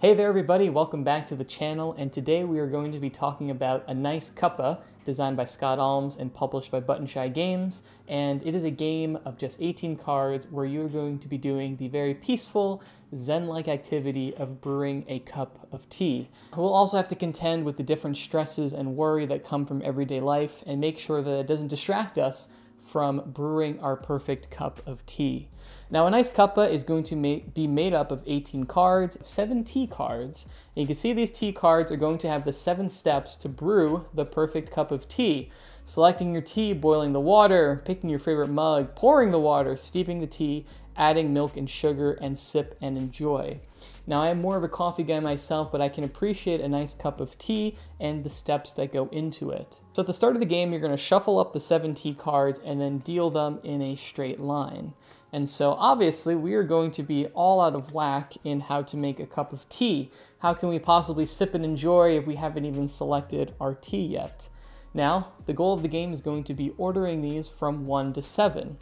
Hey there everybody, welcome back to the channel, and today we are going to be talking about a Nice Cuppa designed by Scott Alms and published by Button Shy Games, and it is a game of just 18 cards where you're going to be doing the very peaceful, zen-like activity of brewing a cup of tea. We'll also have to contend with the different stresses and worry that come from everyday life and make sure that it doesn't distract us from brewing our perfect cup of tea. Now, a Nice Cuppa is going to be made up of 18 cards, 7 tea cards. And you can see these tea cards are going to have the 7 steps to brew the perfect cup of tea. Selecting your tea, boiling the water, picking your favorite mug, pouring the water, steeping the tea, adding milk and sugar, and sip and enjoy. Now, I am more of a coffee guy myself, but I can appreciate a nice cup of tea and the steps that go into it. So at the start of the game, you're going to shuffle up the 7 tea cards and then deal them in a straight line. And so obviously we are going to be all out of whack in how to make a cup of tea. How can we possibly sip and enjoy if we haven't even selected our tea yet? Now, the goal of the game is going to be ordering these from 1 to 7.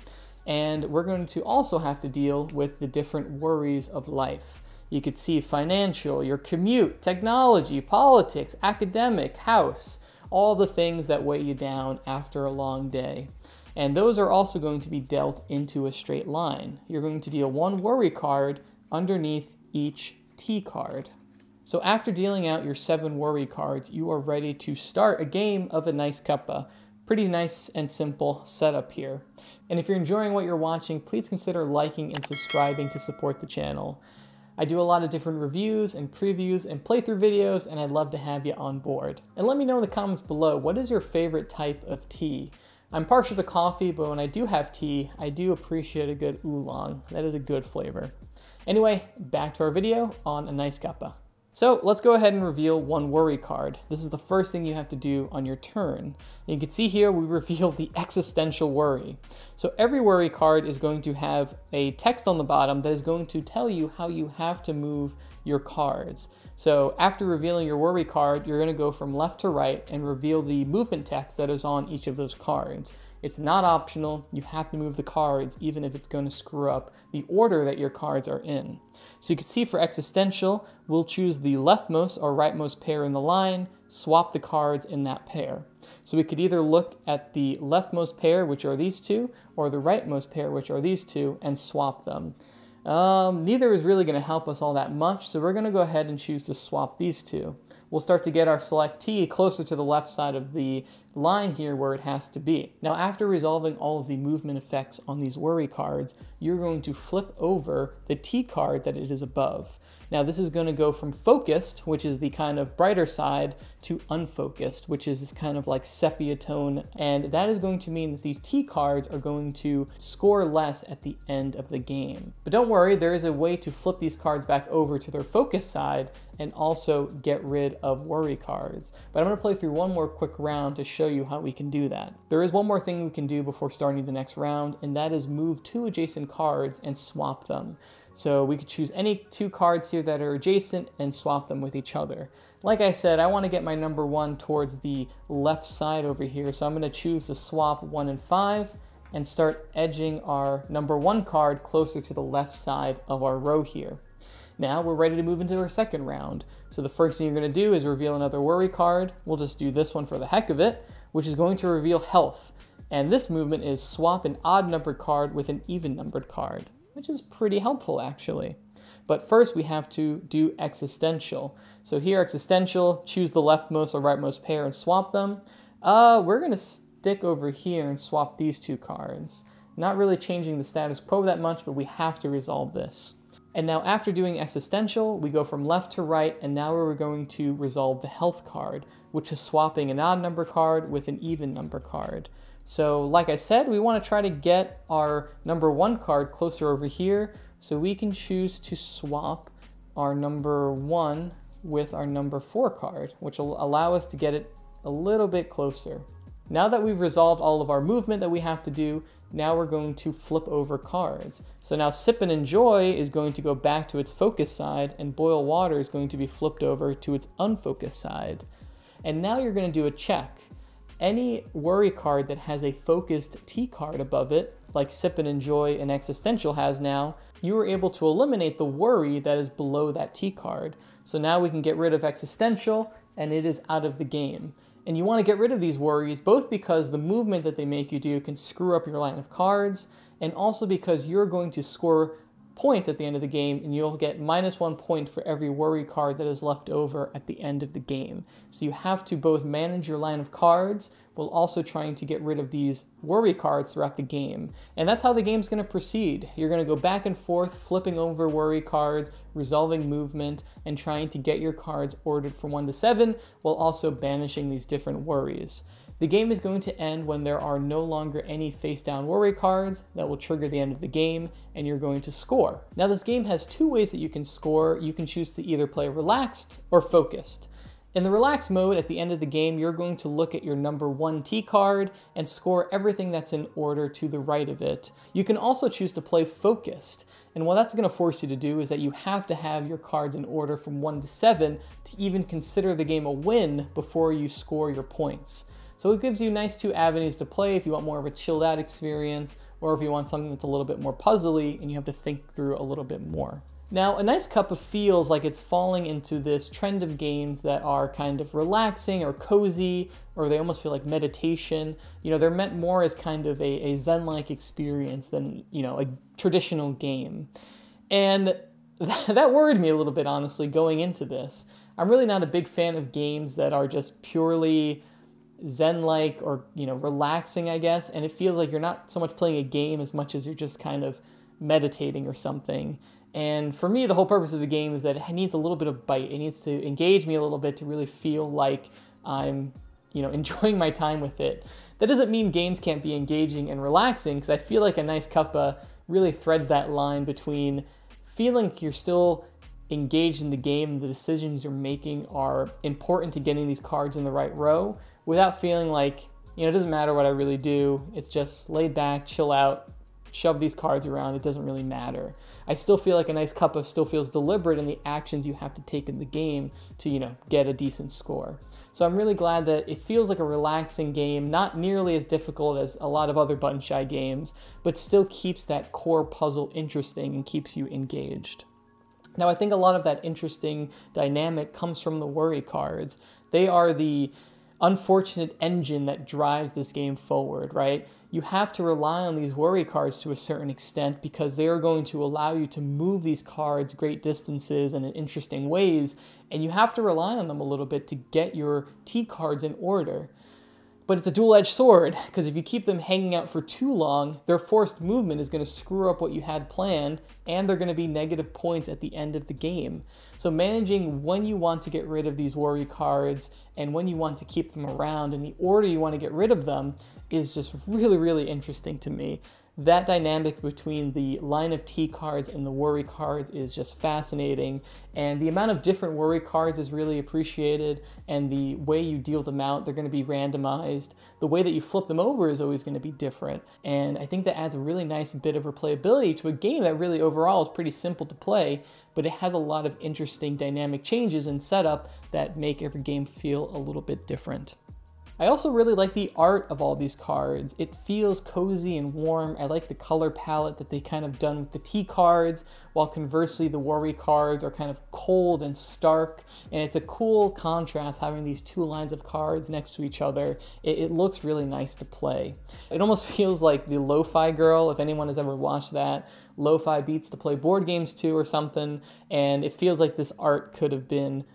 And we're going to also have to deal with the different worries of life. You could see financial, your commute, technology, politics, academic, house, all the things that weigh you down after a long day. And those are also going to be dealt into a straight line. You're going to deal 1 worry card underneath each tea card. So after dealing out your 7 worry cards, you are ready to start a game of a Nice Cuppa. Pretty nice and simple setup here. And if you're enjoying what you're watching, please consider liking and subscribing to support the channel. I do a lot of different reviews and previews and playthrough videos, and I'd love to have you on board. And let me know in the comments below, what is your favorite type of tea? I'm partial to coffee, but when I do have tea, I do appreciate a good oolong. That is a good flavor. Anyway, back to our video on a Nice Cuppa. So let's go ahead and reveal 1 worry card. This is the first thing you have to do on your turn. You can see here we reveal the existential worry. So every worry card is going to have a text on the bottom that is going to tell you how you have to move your cards. So after revealing your worry card, you're going to go from left to right and reveal the movement text that is on each of those cards. It's not optional. You have to move the cards even if it's going to screw up the order that your cards are in. So you can see for existential, we'll choose the leftmost or rightmost pair in the line, swap the cards in that pair. So we could either look at the leftmost pair, which are these 2, or the rightmost pair, which are these 2, and swap them. Neither is really going to help us all that much, so we're going to go ahead and choose to swap these 2. We'll start to get our select tea closer to the left side of the line here where it has to be. Now, after resolving all of the movement effects on these worry cards, you're going to flip over the tea card that it is above. Now, this is going to go from focused, which is the kind of brighter side, to unfocused, which is this kind of like sepia tone, and that is going to mean that these tea cards are going to score less at the end of the game. But don't worry, there is a way to flip these cards back over to their focus side and also get rid of worry cards. But I'm going to play through 1 more quick round to show you how we can do that. There is 1 more thing we can do before starting the next round, and that is move 2 adjacent cards and swap them. So we could choose any 2 cards here that are adjacent and swap them with each other. Like I said, I want to get my number 1 towards the left side over here, so I'm going to choose to swap 1 and 5 and start edging our number 1 card closer to the left side of our row here. Now we're ready to move into our second round. So the first thing you're going to do is reveal another worry card. We'll just do this one for the heck of it, which is going to reveal health. And this movement is swap an odd numbered card with an even numbered card, which is pretty helpful actually. But first we have to do existential. So here, existential, choose the leftmost or rightmost pair and swap them. We're going to stick over here and swap these 2 cards. Not really changing the status quo that much, but we have to resolve this. And now after doing existential, we go from left to right, and now we're going to resolve the health card, which is swapping an odd number card with an even number card. So like I said, we want to try to get our number 1 card closer over here, so we can choose to swap our number 1 with our number 4 card, which will allow us to get it a little bit closer. Now that we've resolved all of our movement that we have to do, now we're going to flip over cards. So now sip and enjoy is going to go back to its focus side, and boil water is going to be flipped over to its unfocused side. And now you're going to do a check. Any worry card that has a focused tea card above it, like sip and enjoy and existential has now, you were able to eliminate the worry that is below that T card. So now we can get rid of existential, and it is out of the game. And you want to get rid of these worries, both because the movement that they make you do can screw up your line of cards, and also because you're going to score points at the end of the game, and you'll get -1 point for every worry card that is left over at the end of the game. So you have to both manage your line of cards while also trying to get rid of these worry cards throughout the game. And that's how the game's going to proceed. You're going to go back and forth, flipping over worry cards, resolving movement, and trying to get your cards ordered from 1 to 7 while also banishing these different worries. The game is going to end when there are no longer any face-down worry cards that will trigger the end of the game, and you're going to score. Now, this game has 2 ways that you can score. You can choose to either play relaxed or focused. In the relaxed mode, at the end of the game, you're going to look at your number 1 T card and score everything that's in order to the right of it. You can also choose to play focused. And what that's going to force you to do is that you have to have your cards in order from 1 to 7 to even consider the game a win before you score your points. So it gives you nice 2 avenues to play if you want more of a chilled out experience, or if you want something that's a little bit more puzzly and you have to think through a little bit more. Now, a Nice Cuppa feels like it's falling into this trend of games that are kind of relaxing or cozy, or they almost feel like meditation. You know, they're meant more as kind of a Zen-like experience than, you know, a traditional game. And that worried me a little bit, honestly, going into this. I'm really not a big fan of games that are just purely Zen-like or, you know, relaxing, I guess, and it feels like you're not so much playing a game as much as you're just kind of meditating or something. And for me, the whole purpose of the game is that it needs a little bit of bite. It needs to engage me a little bit to really feel like I'm, you know, enjoying my time with it. That doesn't mean games can't be engaging and relaxing, because I feel like a Nice Cuppa really threads that line between feeling like you're still engaged in the game and the decisions you're making are important to getting these cards in the right row, without feeling like, you know, it doesn't matter what I really do. It's just laid back, chill out, shove these cards around. It doesn't really matter. I still feel like a Nice Cuppa still feels deliberate in the actions you have to take in the game to, you know, get a decent score. So I'm really glad that it feels like a relaxing game, not nearly as difficult as a lot of other button shy games, but still keeps that core puzzle interesting and keeps you engaged. Now, I think a lot of that interesting dynamic comes from the worry cards. They are the unfortunate engine that drives this game forward, right? You have to rely on these worry cards to a certain extent because they are going to allow you to move these cards great distances and in interesting ways, and you have to rely on them a little bit to get your T cards in order. But it's a dual-edged sword, because if you keep them hanging out for too long, their forced movement is going to screw up what you had planned, and they're going to be negative points at the end of the game. So managing when you want to get rid of these worry cards and when you want to keep them around and the order you want to get rid of them is just really, really interesting to me. That dynamic between the line of T cards and the worry cards is just fascinating, and the amount of different worry cards is really appreciated, and the way you deal them out, they're going to be randomized. The way that you flip them over is always going to be different, and I think that adds a really nice bit of replayability to a game that really overall is pretty simple to play, but it has a lot of interesting dynamic changes and setup that make every game feel a little bit different. I also really like the art of all these cards. It feels cozy and warm. I like the color palette that they kind of done with the T cards, while conversely the worry cards are kind of cold and stark, and it's a cool contrast having these 2 lines of cards next to each other. It looks really nice to play. It almost feels like the Lo-Fi Girl, if anyone has ever watched that, Lo-Fi Beats to Play Board Games to or something, and it feels like this art could have been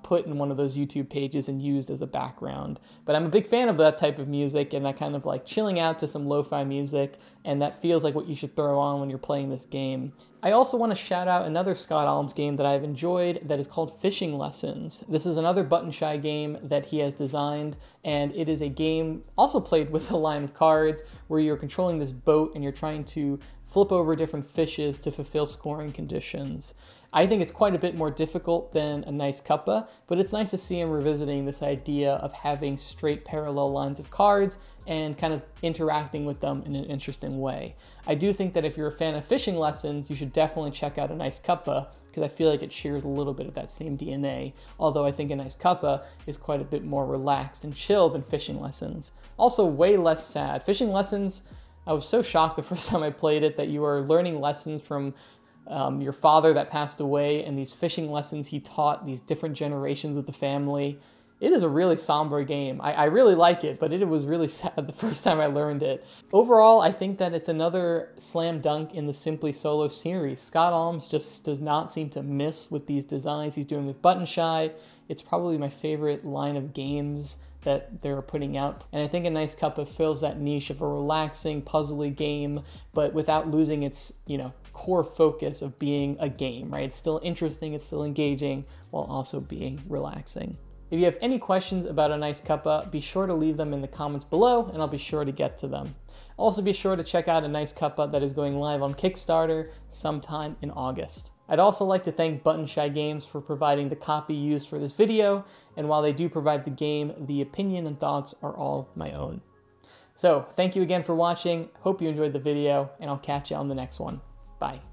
put in one of those YouTube pages and used as a background. But I'm a big fan of that type of music and that kind of like chilling out to some lo-fi music, and that feels like what you should throw on when you're playing this game. I also want to shout out another Scott Alms game that I've enjoyed that is called Fishing Lessons. This is another button shy game that he has designed, and it is a game also played with a line of cards where you're controlling this boat and you're trying to flip over different fishes to fulfill scoring conditions. I think it's quite a bit more difficult than a Nice Cuppa, but it's nice to see him revisiting this idea of having straight parallel lines of cards and kind of interacting with them in an interesting way. I do think that if you're a fan of Fishing Lessons, you should definitely check out a Nice Cuppa, because I feel like it shares a little bit of that same DNA, although I think a Nice Cuppa is quite a bit more relaxed and chill than Fishing Lessons. Also way less sad. Fishing Lessons, I was so shocked the first time I played it that you are learning lessons from your father that passed away and these fishing lessons he taught these different generations of the family. It is a really somber game. I really like it, but it was really sad the first time I learned it. Overall, I think that it's another slam dunk in the Simply Solo series. Scott Alms just does not seem to miss with these designs he's doing with Button Shy. It's probably my favorite line of games that they're putting out. And I think a Nice Cuppa fills that niche of a relaxing, puzzly game, but without losing its, core focus of being a game, right? It's still interesting, it's still engaging, while also being relaxing. If you have any questions about a Nice Cuppa, be sure to leave them in the comments below and I'll be sure to get to them. Also be sure to check out a Nice Cuppa that is going live on Kickstarter sometime in August. I'd also like to thank Button Shy Games for providing the copy used for this video, and while they do provide the game, the opinion and thoughts are all my own. So thank you again for watching, hope you enjoyed the video, and I'll catch you on the next one. Bye.